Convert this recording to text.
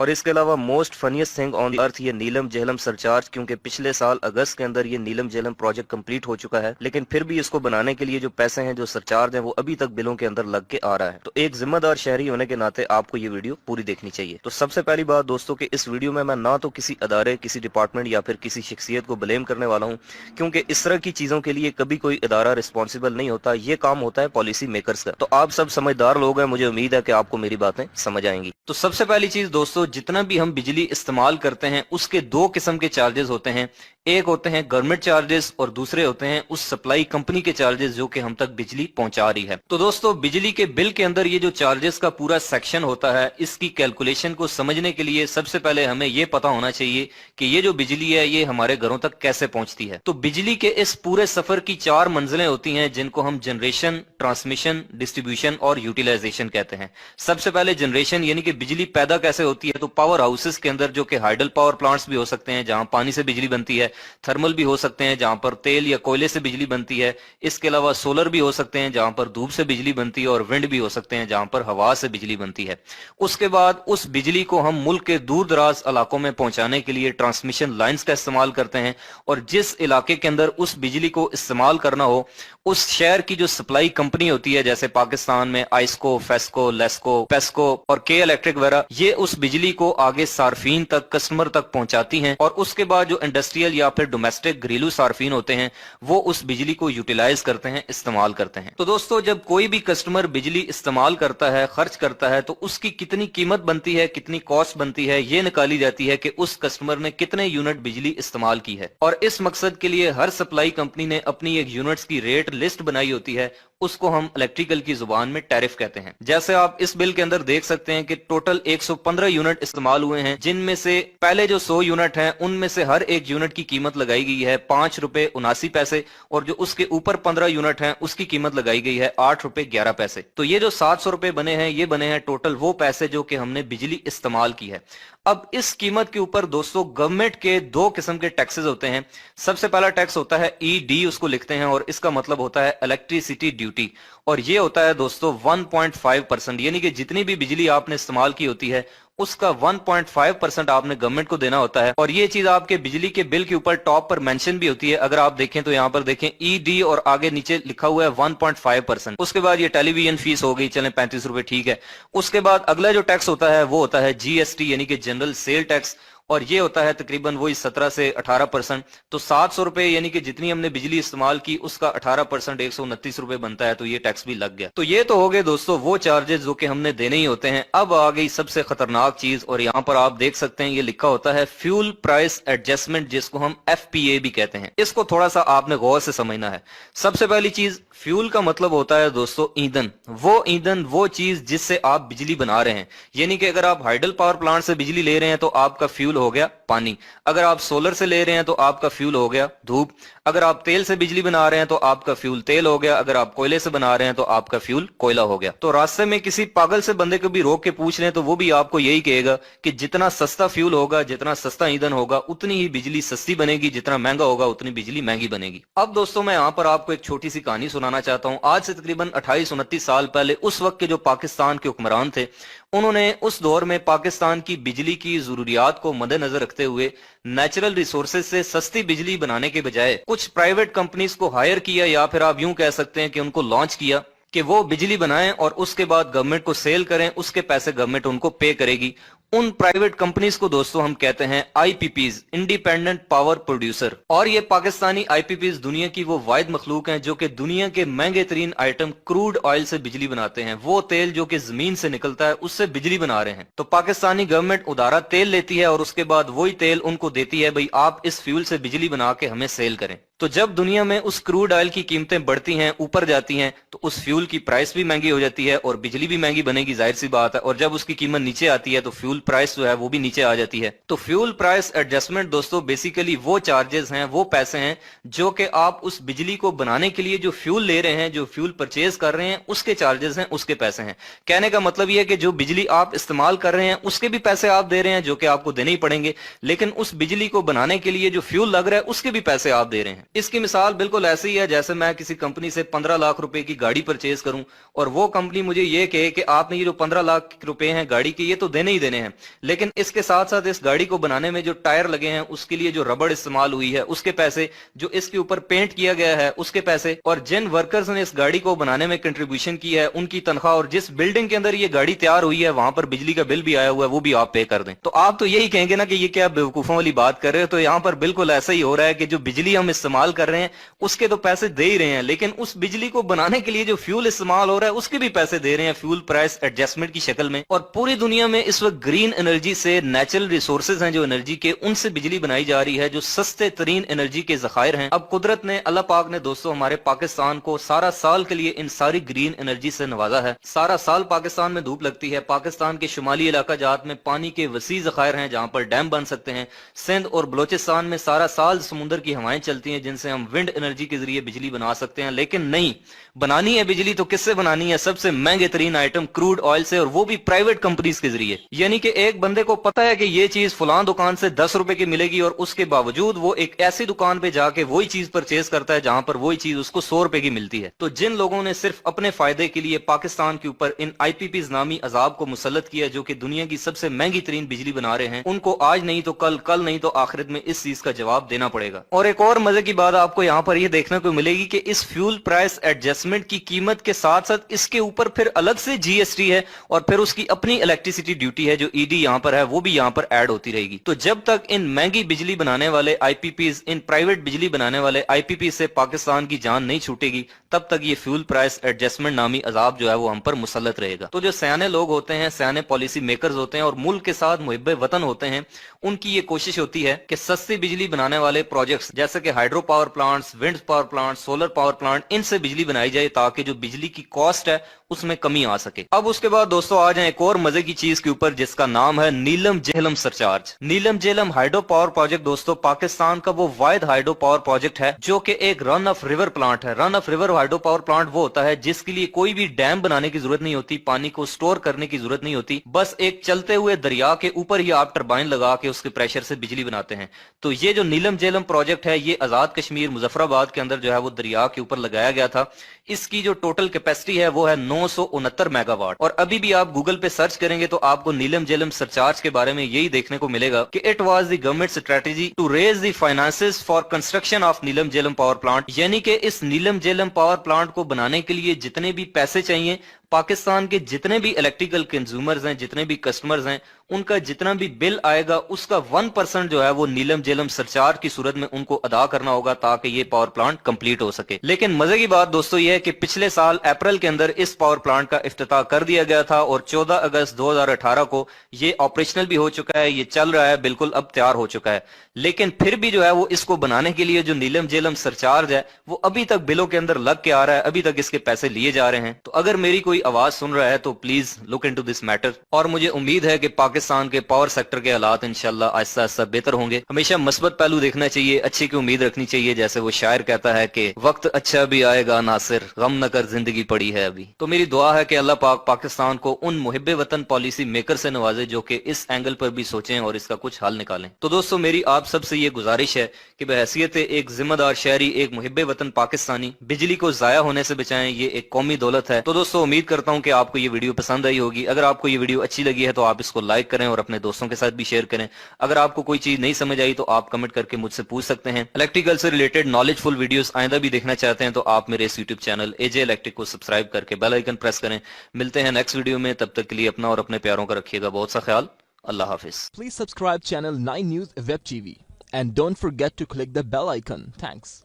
और इसके अलावा most funniest thing on earth ये नीलम झेलम सरचार्ज, क्योंकि पिछले साल अगस्त के अंदर ये नीलम झेलम प्रोजेक्ट कंप्लीट हो चुका है, लेकिन फिर भी इसको बनाने के लिए जो पैसे हैं, जो सरचार्ज है, वो अभी तक बिलों के अंदर लग के आ रहा है। तो एक जिम्मेदार शहरी होने के नाते आपको ये वीडियो पूरी देखनी चाहिए। तो सबसे पहली बात दोस्तों कि इस वीडियो में मैं ना तो किसी अदारे, किसी डिपार्टमेंट या फिर किसी शख्सियत को ब्लेम करने वाला हूँ, क्योंकि इस तरह की चीजों के लिए कभी कोई अदारा रिस्पॉन्सिबल नहीं होता। ये काम होता है पॉलिसी मेकर्स का। तो आप सब समझदार लोग हैं, मुझे उम्मीद है कि आपको मेरी बातें समझ आएंगी। तो सबसे पहली चीज दोस्तों, जितना भी हम बिजली इस्तेमाल करते हैं उसके दो किस्म के चार्जेस होते हैं। एक होते हैं गवर्नमेंट चार्जेस और दूसरे होते हैं उस सप्लाई कंपनी के चार्जेस जो कि हम तक बिजली पहुंचा रही है। तो दोस्तों, बिजली के बिल के अंदर ये जो चार्जेस का पूरा सेक्शन होता है, इसकी कैलकुलेशन को समझने के लिए सबसे पहले हमें ये पता होना चाहिए कि ये जो बिजली है ये हमारे घरों तक कैसे पहुंचती है। तो बिजली के इस पूरे सफर की 4 मंजिलें होती हैं, जिनको हम जनरेशन, ट्रांसमिशन, डिस्ट्रीब्यूशन और यूटिलाइजेशन कहते हैं। सबसे पहले जनरेशन, यानी कि बिजली पैदा कैसे होती है। तो पावर हाउसेस के अंदर, जो कि हाइडल पावर प्लांट्स भी हो सकते हैं जहां पानी से बिजली बनती है, थर्मल भी हो सकते हैं जहां पर तेल या कोयले से बिजली बनती है, इसके अलावा सोलर भी हो सकते हैं जहां पर धूप से बिजली बनती है, और विंड भी हो सकते हैं जहां पर हवा से बिजली बनती है। उसके बाद उस बिजली को हम मुल्क के दूर दराज इलाकों में पहुंचाने के लिए ट्रांसमिशन लाइंस का इस्तेमाल करते हैं, और जिस इलाके के अंदर उस बिजली को इस्तेमाल करना हो, उस शहर की जो सप्लाई कंपनी होती है, जैसे पाकिस्तान में आइस्को, फेस्को, लेस्को, पेस्को और के इलेक्ट्रिक वगैरह, ये उस बिजली को आगे सार्फिन तक, कस्टमर तक पहुंचाती हैं। और उसके बाद जो इंडस्ट्रियल या फिर डोमेस्टिक घरेलू सार्फिन होते हैं, वो उस बिजली को यूटिलाइज करते हैं, इस्तेमाल करते हैं। तो दोस्तों, जब कोई भी कस्टमर बिजली इस्तेमाल करता है, खर्च करता है, तो उसकी कितनी कीमत बनती है, कितनी कॉस्ट बनती है, ये निकाली जाती है कि उस कस्टमर ने कितने यूनिट बिजली इस्तेमाल की है। और इस मकसद के लिए हर सप्लाई कंपनी ने अपनी एक यूनिट्स की रेट लिस्ट बनाई होती है, उसको हम इलेक्ट्रिकल की जुबान में टैरिफ कहते हैं। जैसे आप इस बिल के अंदर देख सकते हैं कि टोटल 115 यूनिट इस्तेमाल हुए हैं, जिनमें से पहले जो 100 यूनिट हैं उनमें से हर एक यूनिट की कीमत लगाई गई है 5 रुपए 79 पैसे, और जो उसके ऊपर 15 यूनिट हैं उसकी कीमत लगाई गई है 8 रुपए 11 पैसे। तो ये जो 700 रुपए बने हैं, ये बने हैं टोटल वो पैसे जो कि हमने बिजली इस्तेमाल की है। अब इस कीमत के ऊपर दोस्तों गवर्नमेंट के 2 किस्म के टैक्सेस होते हैं। सबसे पहला टैक्स होता है ईडी, उसको लिखते हैं, और इसका मतलब होता है इलेक्ट्रिसिटी ड्यूटी, और ये होता है दोस्तों 1.5%, यानी कि जितनी भी बिजली आपने इस्तेमाल की होती है उसका 1.5% आपने गवर्नमेंट को देना होता है। और ये चीज आपके बिजली के बिल के ऊपर टॉप पर मेंशन भी होती है। अगर आप देखें तो यहाँ पर देखें ईडी और आगे नीचे लिखा हुआ है 1.5%। उसके बाद ये टेलीविजन फीस हो गई, चलें 35 रुपए, ठीक है। उसके बाद अगला जो टैक्स होता है वो होता है जीएसटी, यानी कि जनरल सेल टैक्स, और ये होता है तकरीबन वही 17 से 18%। तो 700 रुपए यानी कि जितनी हमने बिजली इस्तेमाल की उसका 18% 129 रुपए बनता है, तो ये टैक्स भी लग गया। तो ये तो हो गए दोस्तों वो चार्जेस जो कि हमने देने ही होते हैं। अब आ गई सबसे खतरनाक चीज, और यहाँ पर आप देख सकते हैं ये लिखा होता है फ्यूल प्राइस एडजस्टमेंट, जिसको हम एफपीए भी कहते हैं। इसको थोड़ा सा आपने गौर से समझना है। सबसे पहली चीज, फ्यूल का मतलब होता है दोस्तों ईंधन। वो चीज जिससे आप बिजली बना रहे हैं, यानी कि अगर आप हाइडल पावर प्लांट से बिजली ले रहे हैं तो आपका फ्यूल हो गया पानी, अगर आप सोलर से ले रहे हैं तो आपका फ्यूल हो गया धूप, अगर आप तेल से बिजली बना रहे हैं तो आपका फ्यूल तेल हो गया, अगर आप कोयले से बना रहे हैं तो आपका फ्यूल कोयला हो गया। तो रास्ते में किसी पागल से बंदे को भी रोक के पूछ लें तो वो भी आपको यही कहेगा कि जितना सस्ता फ्यूल होगा, जितना सस्ता ईंधन होगा, उतनी ही बिजली सस्ती बनेगी, जितना महंगा होगा उतनी बिजली महंगी बनेगी। अब दोस्तों, मैं यहाँ पर आपको एक छोटी सी कहानी सुनाना चाहता हूँ। आज से तकरीबन 28-29 साल पहले उस वक्त के जो पाकिस्तान के हुक्मरान थे, उन्होंने उस दौर में पाकिस्तान की बिजली की जरूरियात को मद्देनजर रखते हुए नेचुरल रिसोर्सेज से सस्ती बिजली बनाने के बजाय कुछ प्राइवेट कंपनीज को हायर किया, या फिर आप यूं कह सकते हैं कि उनको लॉन्च किया कि वो बिजली बनाएं और उसके बाद गवर्नमेंट को सेल करें, उसके पैसे गवर्नमेंट उनको पे करेगी। उन प्राइवेट कंपनीज को दोस्तों हम कहते हैं आईपीपीज, इंडिपेंडेंट पावर प्रोड्यूसर। और ये पाकिस्तानी आईपीपीज दुनिया की वो वाहिद मखलूक हैं जो कि दुनिया के महंगे तरीन आइटम क्रूड ऑयल से बिजली बनाते हैं। वो तेल जो कि जमीन से निकलता है उससे बिजली बना रहे हैं। तो पाकिस्तानी गवर्नमेंट उधारा तेल लेती है और उसके बाद वही तेल उनको देती है, भाई आप इस फ्यूल से बिजली बना के हमें सेल करें। तो जब दुनिया में उस क्रूड ऑयल की कीमतें बढ़ती हैं, ऊपर जाती हैं, तो उस फ्यूल की प्राइस भी महंगी हो जाती है और बिजली भी महंगी बनेगी, जाहिर सी बात है। और जब उसकी कीमत नीचे आती है तो फ्यूल प्राइस जो है वो भी नीचे आ जाती है। तो फ्यूल प्राइस एडजस्टमेंट दोस्तों बेसिकली वो चार्जेस हैं, वो पैसे हैं जो कि आप उस बिजली को बनाने के लिए जो फ्यूल ले रहे हैं, जो फ्यूल परचेज कर रहे हैं, उसके चार्जेस हैं, उसके पैसे हैं। कहने का मतलब ये है कि जो बिजली आप इस्तेमाल कर रहे हैं उसके भी पैसे आप दे रहे हैं जो कि आपको देने ही पड़ेंगे, लेकिन उस बिजली को बनाने के लिए जो फ्यूल लग रहा है उसके भी पैसे आप दे रहे हैं। اس کی مثال بالکل ایسی ہی ہے جیسے میں کسی کمپنی سے 15 لاکھ روپے کی گاڑی پرچیز کروں اور وہ کمپنی مجھے یہ کہے کہ آپ نے یہ جو 15 لاکھ روپے ہیں گاڑی کے یہ تو دینے ہی دینے ہیں، لیکن اس کے ساتھ ساتھ اس گاڑی کو بنانے میں جو ٹائر لگے ہیں اس کے لیے جو ربڑ استعمال ہوئی ہے اس کے پیسے، جو اس کے اوپر پینٹ کیا گیا ہے اس کے پیسے، اور جن ورکرز نے اس گاڑی کو بنانے میں کنٹریبیوشن کی ہے ان کی تنخواہ، اور جس بلڈنگ کے اندر یہ گاڑی تیار ہوئی ہے وہاں پر بجلی کا بل بھی آیا ہوا ہے وہ بھی آپ پے کر دیں، تو آپ تو یہی کہیں گے نا کہ یہ کیا بیوقوفوں والی بات کر رہے ہو؟ تو یہاں پر بالکل ایسا ہی ہو رہا ہے کہ جو بجلی ہم استعمال کر رہے ہیں اس کے تو پیسے دے ہی رہے ہیں، لیکن اس بجلی کو بنانے کے لیے جو فیول استعمال ہو رہا ہے اس کے بھی پیسے دے رہے ہیں فیول پرائس ایڈجسٹمنٹ کی شکل میں۔ اور پوری دنیا میں اس وقت گرین انرجی سے، نیچرل ریسورسز ہیں جو انرجی کے، ان سے بجلی بنائی جا رہی ہے جو سستے ترین انرجی کے ذخائر ہیں۔ اب قدرت نے، اللہ پاک نے دوستو ہمارے پاکستان کو سارا سال کے لیے ان ساری گرین انرجی سے نوازا ہے۔ سارا سال پاکستان میں دھوپ لگتی ہے، پاکستان کے شمالی علاقہ جات میں پانی کے وسیع ذخائر ہیں جہاں پر ڈیم بن سکتے ہیں، سندھ اور بلوچستان میں سارا سال سمندر کی ہوائیں چلتی ہیں جن سے ہم ونڈ انرجی کے ذریعے بجلی بنا سکتے ہیں، لیکن نہیں، بنانی ہے بجلی تو کس سے بنانی ہے؟ سب سے مہنگے ترین آئٹم کروڈ آئل سے، اور وہ بھی پرائیویٹ کمپنیز کے ذریعے۔ یعنی کہ ایک بندے کو پتا ہے کہ یہ چیز فلاں دکان سے 10 روپے کی ملے گی اور اس کے باوجود وہ ایک ایسی دکان پہ جا کے وہی چیز پرچیز کرتا ہے جہاں پر وہی چیز اس کو 100 روپے کی ملتی ہے۔ تو جن لوگوں نے صرف اپنے فائدے کے لیے پاکستان کے اوپر ان آئی پی پیز نامی عذاب کو مسلط کیا جو کہ دنیا کی سب سے مہنگی ترین بجلی بنا رہے ہیں، ان کو آج نہیں تو کل، کل نہیں تو آخرت میں اس چیز کا جواب دینا پڑے گا۔ اور ایک اور مزے کی بات آپ کو یہاں پر یہ دیکھنے کو ملے گی کہ اس فیول پرائس ایڈجسٹمنٹ کی قیمت کے ساتھ ساتھ اس کے اوپر پھر الگ سے جی ایس ٹی ہے اور پھر اس کی اپنی الیکٹریسٹی ڈیوٹی ہے جو ای ڈی یہاں پر ہے وہ بھی یہاں پر ایڈ ہوتی رہے گی۔ تو جب تک ان مہنگی بجلی بنانے والے آئی پی پیز، ان پرائیویٹ بجلی بنانے والے آئی پی پی سے پاکستان کی جان نہیں چھوٹے گی، تب تک یہ فیول پرائس ایڈجسٹمنٹ نامی عذاب جو ہے وہ ہم پر مسلط رہے گا۔ تو جو سیانے لوگ ہوتے ہیں، سیانے پالیسی میکرز ہوتے ہیں اور ملک کے ساتھ محب وطن ہوتے ہیں، ان کی یہ کوشش ہوتی ہے کہ سستی بجلی بنانے والے پروجیکٹس جیسے کہ hydro power plants, wind power plant, solar power plant, ان سے بجلی بنائی جائے تاکہ جو بجلی کی کاسٹ ہے اس میں کمی آ سکے۔ اب اس کے بعد دوستو آ جائیں ایک اور مزے کی چیز کے اوپر جس کا نام ہے نیلم جہلم سرچارج۔ نیلم جہلم ہائیڈرو پاور پروجیکٹ دوستو پاکستان کا وہ واحد ہائیڈرو پاور پروجیکٹ ہے جو کہ ایک رن آف ریور پلانٹ ہے۔ Run of river hydro power plant وہ ہوتا ہے جس کے لیے کوئی بھی ڈیم بنانے کی ضرورت نہیں ہوتی، پانی کو سٹور کرنے کی ضرورت نہیں ہوتی، بس ایک چلتے ہوئے دریا کے اوپر ہی آپ ٹربائن لگا کے اس کے پریشر سے بجلی بناتے ہیں۔ تو یہ جو نیلم جہلم پروجیکٹ ہے یہ آزاد کشمیر مظفر آباد کے اندر جو ہے وہ دریا کے اوپر لگایا گیا تھا۔ اس کی جو ٹوٹل کیپیسٹی ہے وہ ہے 969 میگا واٹ، اور ابھی بھی آپ گوگل پہ سرچ کریں گے تو آپ کو نیلم جہلم سرچارج کے بارے میں یہی دیکھنے کو ملے گا کہ it was the government strategy to raise the finances for construction of Neelum Jhelum power plant, یعنی کہ اس نیلم جہلم پاور پلانٹ کو بنانے کے لیے جتنے بھی پیسے چاہیے، پاکستان کے جتنے بھی الیکٹریکل کنزیومرز ہیں، جتنے بھی کسٹمرز ہیں، ان کا جتنا بھی بل آئے گا اس کا 1% جو ہے وہ نیلم جہلم سرچارج کی صورت میں ان کو ادا کرنا ہوگا تاکہ یہ پاور پلانٹ کمپلیٹ ہو سکے۔ لیکن مزے کی بات دوستو یہ ہے کہ پچھلے سال اپریل کے اندر اس پاور پلانٹ کا افتتاح کر دیا گیا تھا اور 14 اگست 2018 کو یہ آپریشنل بھی ہو چکا ہے، یہ چل رہا ہے، بالکل اب تیار ہو چکا ہے، لیکن پھر بھی جو ہے وہ اس کو بنانے کے لیے جو نیلم جہلم سرچارج ہے وہ ابھی تک بلوں کے اندر لگ کے آ رہا ہے، ابھی تک اس کے پیسے لیے جا رہے ہیں۔ تو اگر میری کوئی آواز سن رہا ہے تو please look into this matter, اور مجھے امید ہے کہ پاکستان کے پاور سیکٹر کے حالات انشاءاللہ آہستہ آہستہ بہتر ہوں گے۔ ہمیشہ مثبت پہلو دیکھنا چاہیے، اچھے کی امید رکھنی چاہیے، جیسے وہ شاعر کہتا ہے کہ وقت اچھا بھی آئے گا ناصر، غم نہ کر زندگی پڑی ہے ابھی۔ تو میری دعا ہے کہ اللہ پاک پاکستان کو ان محب وطن پالیسی میکر سے نوازے جو کہ اس اینگل پر بھی سوچیں اور اس کا کچھ حل نکالیں۔ تو دوستو میری آپ سب سے یہ گزارش ہے کہ بحیثیت ایک ذمہ دار شہری، ایک محب وطن پاکستانی، بجلی کو ضائع ہونے سے بچائیں، یہ ایک قومی دولت ہے۔ تو دوستو امید کرتا ہوں کہ آپ کو یہ ویڈیو پسند آئی ہوگی۔ اگر آپ کو یہ ویڈیو اچھی لگی ہے تو آپ اس کو لائک کریں اور اپنے دوستوں کے ساتھ بھی شیئر کریں۔ اگر آپ کو کوئی چیز نہیں سمجھ آئی تو آپ کمنٹ کر کے مجھ سے پوچھ سکتے ہیں۔ الیکٹریکل سے ریلیٹڈ نالج فل ویڈیوز آئندہ بھی دیکھنا چاہتے ہیں تو آپ میرے اس یوٹیوب چینل اے جے الیکٹرک کو سبسکرائب کر کے بیل آئیکن پریس کریں۔ ملتے ہیں نیکسٹ ویڈیو میں، تب تک کے لیے اپنا اور اپنے پیاروں کا رکھیے گا بہت سا خیال۔ اللہ حافظ۔ Please subscribe channel 9 News Web TV and don't forget to click the bell icon. Thanks.